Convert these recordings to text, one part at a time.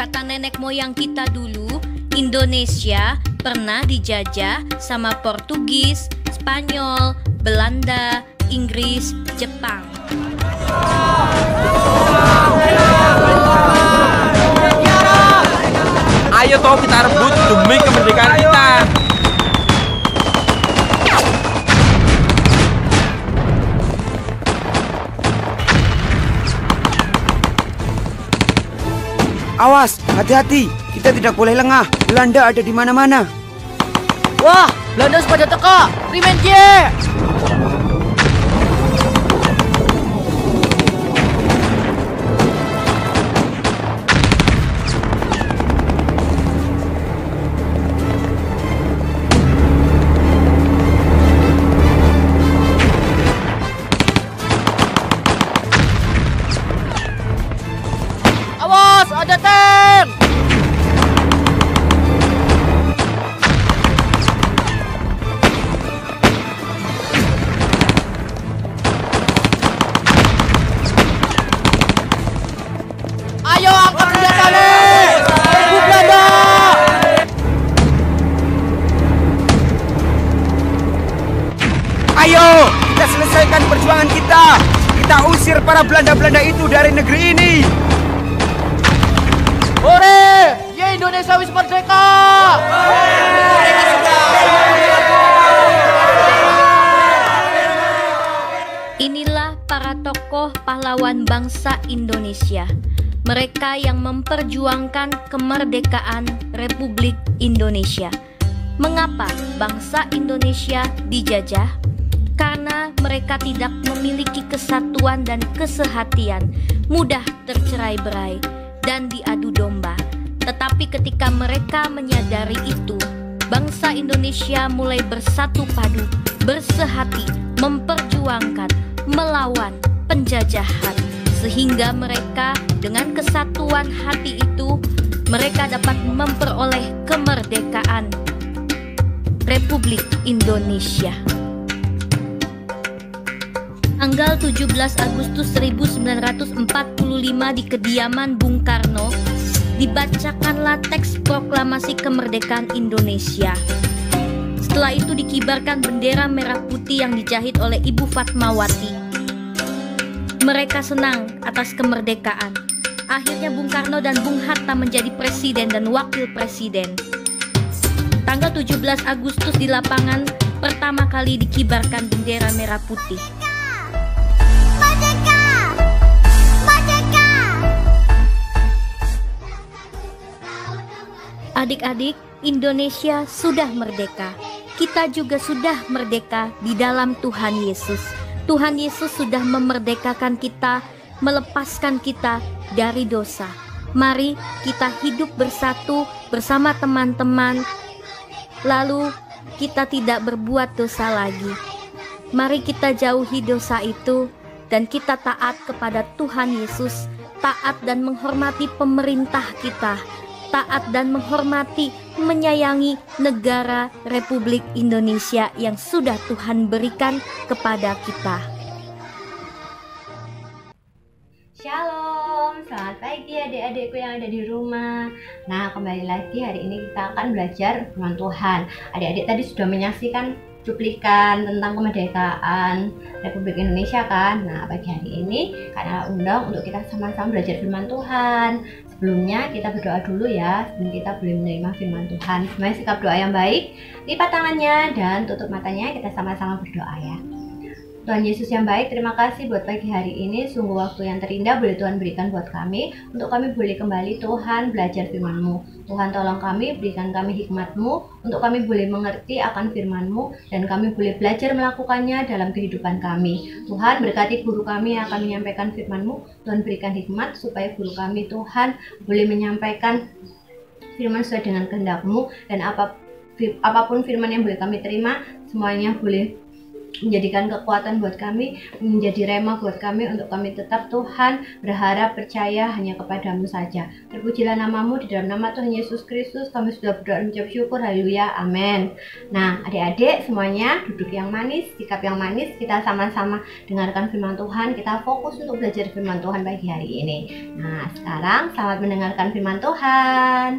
Kata nenek moyang kita dulu, Indonesia pernah dijajah sama Portugis, Spanyol, Belanda, Inggris, Jepang. Ayo toh kita rebut demi kemerdekaan kita. Awas, hati-hati. Kita tidak boleh lengah. Belanda ada di mana-mana. Wah, Belanda sepada teka. Rimen J. Awas, ada tank. Ayo angkat senjata. Ibu Belanda. Ayo, kita selesaikan perjuangan kita. Kita usir para Belanda-Belanda itu dari negeri ini. Hore! Ye, Indonesia wis merdeka! Inilah para tokoh pahlawan bangsa Indonesia. Mereka yang memperjuangkan kemerdekaan Republik Indonesia. Mengapa bangsa Indonesia dijajah? Karena mereka tidak memiliki kesatuan dan kesehatian, mudah tercerai-berai dan diadu domba. Tetapi ketika mereka menyadari itu, bangsa Indonesia mulai bersatu padu, bersehati, memperjuangkan, melawan penjajahan. Sehingga mereka dengan kesatuan hati itu, mereka dapat memperoleh kemerdekaan Republik Indonesia. Tanggal 17 Agustus 1945 di kediaman Bung Karno dibacakanlah teks proklamasi kemerdekaan Indonesia. Setelah itu dikibarkan bendera merah putih yang dijahit oleh Ibu Fatmawati. Mereka senang atas kemerdekaan. Akhirnya Bung Karno dan Bung Hatta menjadi presiden dan wakil presiden. Tanggal 17 Agustus di lapangan pertama kali dikibarkan bendera merah putih. Adik-adik, Indonesia sudah merdeka. Kita juga sudah merdeka di dalam Tuhan Yesus. Tuhan Yesus sudah memerdekakan kita, melepaskan kita dari dosa. Mari kita hidup bersatu bersama teman-teman, lalu kita tidak berbuat dosa lagi. Mari kita jauhi dosa itu dan kita taat kepada Tuhan Yesus, taat dan menghormati pemerintah kita, taat dan menghormati, menyayangi negara Republik Indonesia yang sudah Tuhan berikan kepada kita. Shalom, selamat pagi adik-adikku yang ada di rumah. Nah, kembali lagi hari ini kita akan belajar firman Tuhan. Adik-adik tadi sudah menyaksikan cuplikan tentang kemerdekaan Republik Indonesia kan. Nah, pagi hari ini karena undang untuk kita sama-sama belajar firman Tuhan. Sebelumnya kita berdoa dulu ya, sebelum kita boleh menerima firman Tuhan. Semuanya sikap doa yang baik, lipat tangannya dan tutup matanya, kita sama-sama berdoa ya. Tuhan Yesus yang baik, terima kasih buat pagi hari ini. Sungguh waktu yang terindah boleh Tuhan berikan buat kami, untuk kami boleh kembali Tuhan belajar firman-Mu. Tuhan tolong kami, berikan kami hikmat-Mu, untuk kami boleh mengerti akan firman-Mu, dan kami boleh belajar melakukannya dalam kehidupan kami. Tuhan berkati guru kami yang akan menyampaikan firman-Mu. Tuhan berikan hikmat supaya guru kami Tuhan boleh menyampaikan firman sesuai dengan kehendak-Mu, dan apapun firman yang boleh kami terima, semuanya boleh menjadikan kekuatan buat kami, menjadi rema buat kami untuk kami tetap Tuhan berharap percaya hanya kepadamu saja. Terpujilah namamu, di dalam nama Tuhan Yesus Kristus kami sudah berdoa dan mengucap syukur, haleluya, amin. Nah adik-adik semuanya duduk yang manis, sikap yang manis, kita sama-sama dengarkan firman Tuhan, kita fokus untuk belajar firman Tuhan pagi hari ini. Nah sekarang selamat mendengarkan firman Tuhan.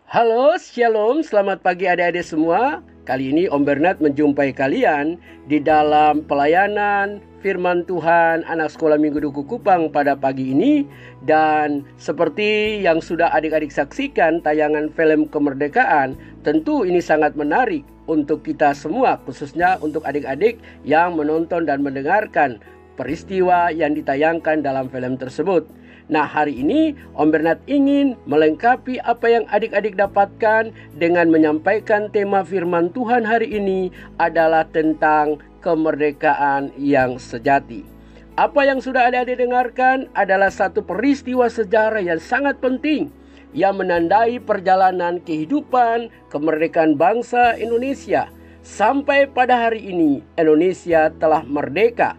Halo, shalom, selamat pagi adik-adik semua. Kali ini Om Bernard menjumpai kalian di dalam pelayanan firman Tuhan anak sekolah Minggu Duku Kupang pada pagi ini. Dan seperti yang sudah adik-adik saksikan tayangan film kemerdekaan, tentu ini sangat menarik untuk kita semua, khususnya untuk adik-adik yang menonton dan mendengarkan peristiwa yang ditayangkan dalam film tersebut. Nah hari ini Om Bernard ingin melengkapi apa yang adik-adik dapatkan dengan menyampaikan tema firman Tuhan hari ini adalah tentang kemerdekaan yang sejati. Apa yang sudah adik-adik dengarkan adalah satu peristiwa sejarah yang sangat penting yang menandai perjalanan kehidupan kemerdekaan bangsa Indonesia. Sampai pada hari ini Indonesia telah merdeka.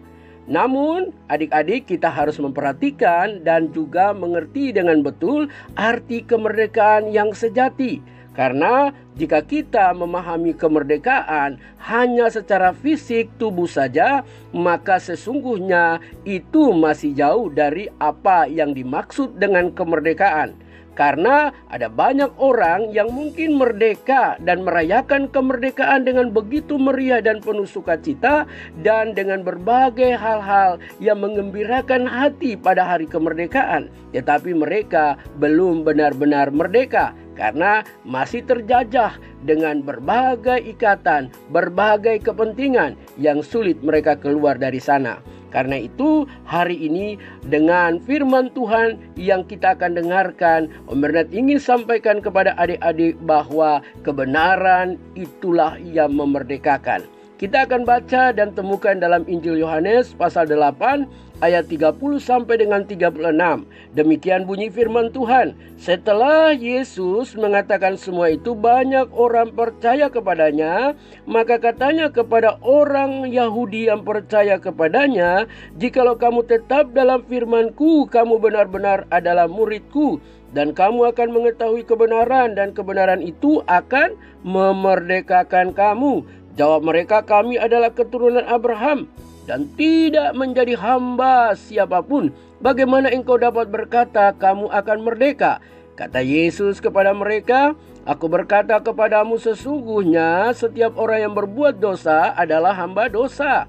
Namun adik-adik kita harus memperhatikan dan juga mengerti dengan betul arti kemerdekaan yang sejati. Karena jika kita memahami kemerdekaan hanya secara fisik tubuh saja, maka sesungguhnya itu masih jauh dari apa yang dimaksud dengan kemerdekaan. Karena ada banyak orang yang mungkin merdeka dan merayakan kemerdekaan dengan begitu meriah dan penuh sukacita dan dengan berbagai hal-hal yang mengembirakan hati pada hari kemerdekaan. Tetapi mereka belum benar-benar merdeka karena masih terjajah dengan berbagai ikatan, berbagai kepentingan yang sulit mereka keluar dari sana. Karena itu hari ini dengan firman Tuhan yang kita akan dengarkan, Om Bernard ingin sampaikan kepada adik-adik bahwa kebenaran itulah yang memerdekakan. Kita akan baca dan temukan dalam Injil Yohanes pasal 8 ayat 30 sampai dengan 36. Demikian bunyi firman Tuhan. Setelah Yesus mengatakan semua itu, banyak orang percaya kepadanya. Maka katanya kepada orang Yahudi yang percaya kepadanya, "Jikalau kamu tetap dalam firman-Ku, kamu benar-benar adalah murid-Ku. Dan kamu akan mengetahui kebenaran, dan kebenaran itu akan memerdekakan kamu." Jawab mereka, "Kami adalah keturunan Abraham dan tidak menjadi hamba siapapun. Bagaimana engkau dapat berkata kamu akan merdeka?" Kata Yesus kepada mereka, "Aku berkata kepadamu, sesungguhnya setiap orang yang berbuat dosa adalah hamba dosa.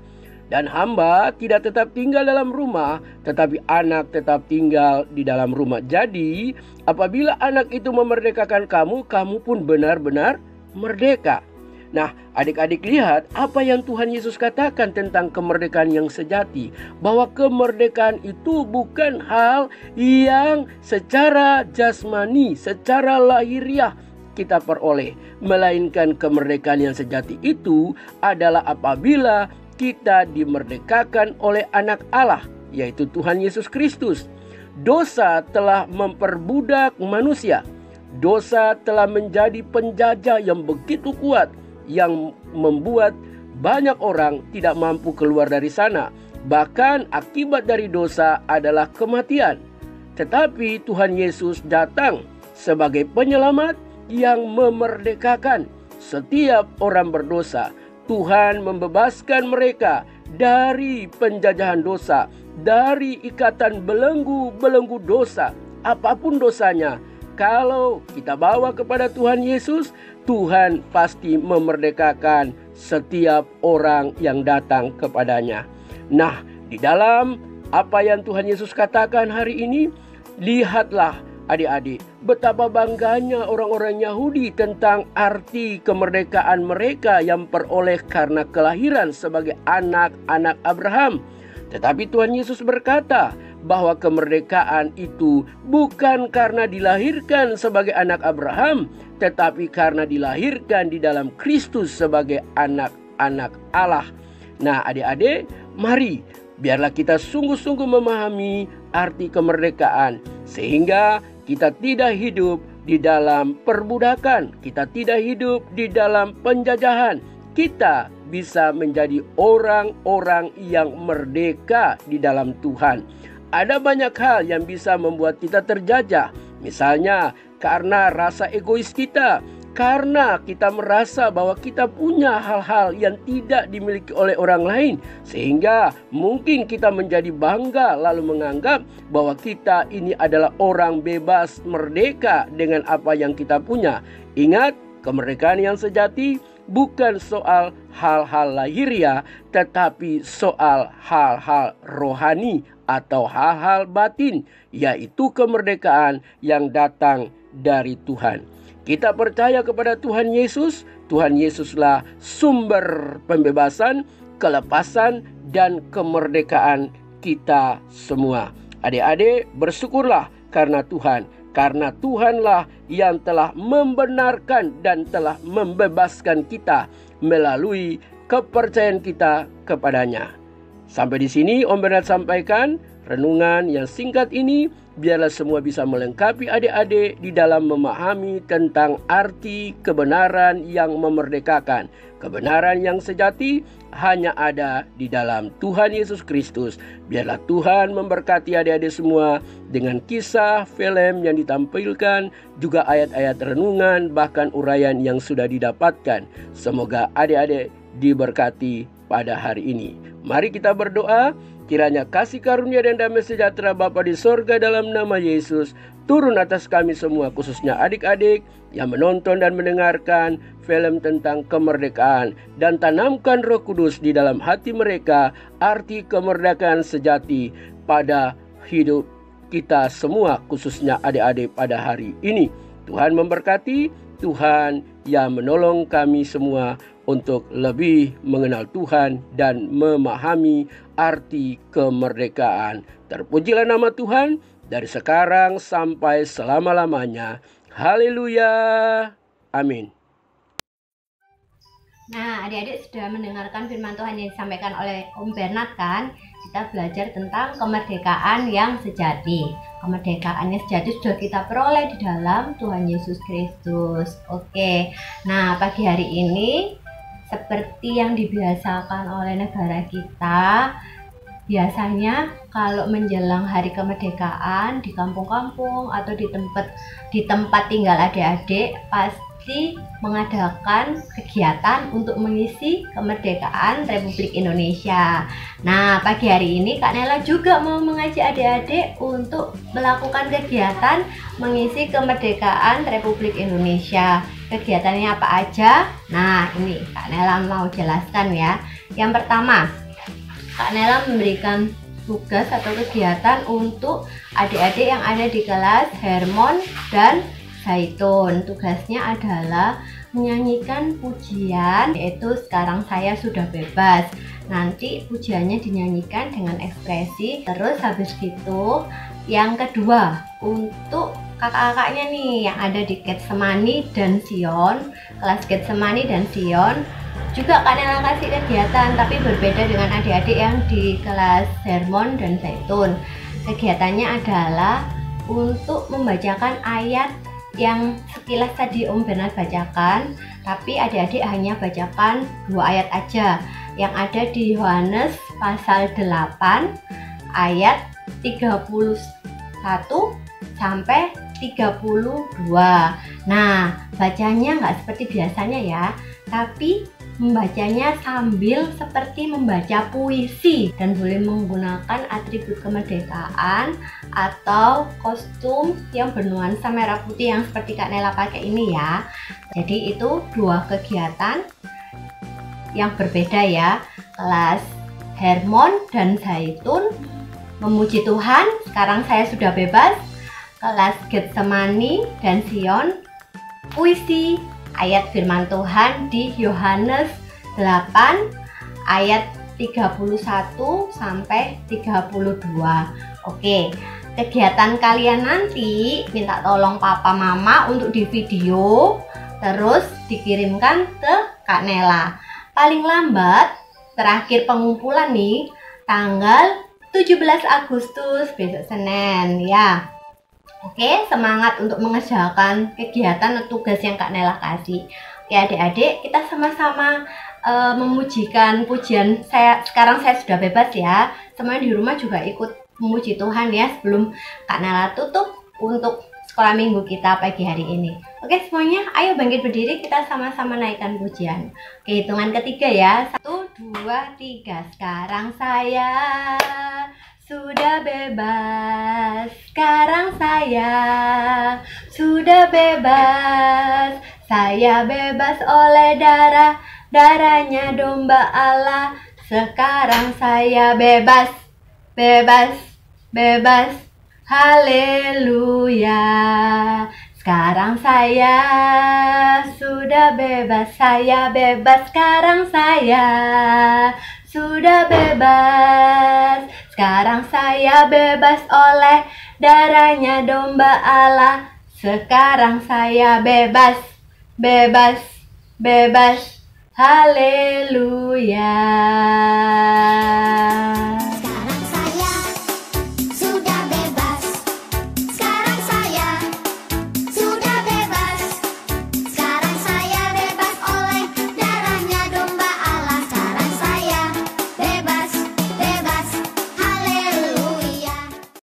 Dan hamba tidak tetap tinggal dalam rumah, tetapi anak tetap tinggal di dalam rumah. Jadi apabila anak itu memerdekakan kamu, kamu pun benar-benar merdeka." Nah, adik-adik lihat apa yang Tuhan Yesus katakan tentang kemerdekaan yang sejati. Bahwa kemerdekaan itu bukan hal yang secara jasmani, secara lahiriah kita peroleh. Melainkan kemerdekaan yang sejati itu adalah apabila kita dimerdekakan oleh anak Allah, yaitu Tuhan Yesus Kristus. Dosa telah memperbudak manusia. Dosa telah menjadi penjajah yang begitu kuat, yang membuat banyak orang tidak mampu keluar dari sana. Bahkan akibat dari dosa adalah kematian. Tetapi Tuhan Yesus datang sebagai penyelamat yang memerdekakan setiap orang berdosa. Tuhan membebaskan mereka dari penjajahan dosa, dari ikatan belenggu-belenggu dosa, apapun dosanya. Kalau kita bawa kepada Tuhan Yesus, Tuhan pasti memerdekakan setiap orang yang datang kepadanya. Nah, di dalam apa yang Tuhan Yesus katakan hari ini, lihatlah adik-adik, betapa bangganya orang-orang Yahudi tentang arti kemerdekaan mereka yang peroleh karena kelahiran sebagai anak-anak Abraham. Tetapi Tuhan Yesus berkata bahwa kemerdekaan itu bukan karena dilahirkan sebagai anak Abraham, tetapi karena dilahirkan di dalam Kristus sebagai anak-anak Allah. Nah adik-adik, mari biarlah kita sungguh-sungguh memahami arti kemerdekaan, sehingga kita tidak hidup di dalam perbudakan, kita tidak hidup di dalam penjajahan. Kita bisa menjadi orang-orang yang merdeka di dalam Tuhan. Ada banyak hal yang bisa membuat kita terjajah. Misalnya karena rasa egois kita, karena kita merasa bahwa kita punya hal-hal yang tidak dimiliki oleh orang lain, sehingga mungkin kita menjadi bangga lalu menganggap bahwa kita ini adalah orang bebas merdeka dengan apa yang kita punya. Ingat, kemerdekaan yang sejati bukan soal hal-hal lahiriah, tetapi soal hal-hal rohani atau hal-hal batin, yaitu kemerdekaan yang datang dari Tuhan. Kita percaya kepada Tuhan Yesus. Tuhan Yesuslah sumber pembebasan, kelepasan, dan kemerdekaan kita semua. Adik-adik, bersyukurlah karena Tuhan. Karena Tuhanlah yang telah membenarkan dan telah membebaskan kita melalui kepercayaan kita kepadanya. Sampai di sini Om Bernard sampaikan renungan yang singkat ini, biarlah semua bisa melengkapi adik-adik di dalam memahami tentang arti kebenaran yang memerdekakan. Kebenaran yang sejati hanya ada di dalam Tuhan Yesus Kristus. Biarlah Tuhan memberkati adik-adik semua dengan kisah, film yang ditampilkan, juga ayat-ayat renungan, bahkan uraian yang sudah didapatkan. Semoga adik-adik diberkati pada hari ini. Mari kita berdoa. Kiranya kasih karunia dan damai sejahtera Bapa di sorga dalam nama Yesus turun atas kami semua, khususnya adik-adik yang menonton dan mendengarkan film tentang kemerdekaan, dan tanamkan Roh Kudus di dalam hati mereka arti kemerdekaan sejati pada hidup kita semua, khususnya adik-adik pada hari ini. Tuhan memberkati, Tuhan yang menolong kami semua untuk lebih mengenal Tuhan dan memahami arti kemerdekaan. Terpujilah nama Tuhan dari sekarang sampai selama-lamanya. Haleluya. Amin. Nah, adik-adik sudah mendengarkan firman Tuhan yang disampaikan oleh Om Bernard kan? Kita belajar tentang kemerdekaan yang sejati. Kemerdekaan yang sejati sudah kita peroleh di dalam Tuhan Yesus Kristus. Oke, nah pagi hari ini seperti yang dibiasakan oleh negara kita, biasanya kalau menjelang hari kemerdekaan di kampung-kampung atau di tempat tinggal adik-adik pasti mengadakan kegiatan untuk mengisi kemerdekaan Republik Indonesia. Nah, pagi hari ini Kak Nela juga mau mengajak adik-adik untuk melakukan kegiatan mengisi kemerdekaan Republik Indonesia. Kegiatannya apa aja? Nah, ini Kak Nela mau jelaskan ya. Yang pertama, Kak Nela memberikan tugas atau kegiatan untuk adik-adik yang ada di kelas Hermon dan Zaitun. Tugasnya adalah menyanyikan pujian, yaitu Sekarang Saya Sudah Bebas. Nanti pujiannya dinyanyikan dengan ekspresi. Terus habis itu yang kedua, untuk kakak-kakaknya nih yang ada di Getsemani dan Sion, kelas Getsemani dan Sion, juga Kak Nela kasih kegiatan, tapi berbeda dengan adik-adik yang di kelas Hermon dan Zaitun. Kegiatannya adalah untuk membacakan ayat yang sekilas tadi Om Bernard bacakan, tapi adik-adik hanya bacakan 2 ayat aja yang ada di Yohanes pasal 8 ayat 31 sampai 32. Nah, bacanya nggak seperti biasanya ya, tapi membacanya sambil seperti membaca puisi, dan boleh menggunakan atribut kemerdekaan atau kostum yang bernuansa merah putih yang seperti Kak Nela pakai ini ya. Jadi itu 2 kegiatan yang berbeda ya. Kelas Hermon dan Zaitun memuji Tuhan, sekarang saya sudah bebas. Kelas Getsemani dan Sion puisi ayat firman Tuhan di Yohanes 8 ayat 31 sampai 32. Oke, kegiatan kalian nanti minta tolong papa mama untuk di video, terus dikirimkan ke Kak Nela. Paling lambat terakhir pengumpulan nih tanggal 17 Agustus besok Senin ya. Oke, semangat untuk mengerjakan kegiatan atau tugas yang Kak Nela kasih. Oke adik-adik, kita sama-sama memujikan pujian sekarang saya sudah bebas ya. Semuanya di rumah juga ikut memuji Tuhan ya sebelum Kak Nela tutup untuk sekolah minggu kita pagi hari ini. Oke semuanya, ayo bangkit berdiri, kita sama-sama naikkan pujian. Oke, hitungan ketiga ya. 1, 2, 3. Sekarang saya sudah bebas, sekarang saya sudah bebas. Saya bebas oleh darahnya domba Allah. Sekarang saya bebas, bebas, bebas. Haleluya. Sekarang saya sudah bebas, saya bebas. Sekarang saya sudah bebas. Sekarang saya bebas oleh darahnya domba Allah. Sekarang saya bebas, bebas, bebas. Haleluya.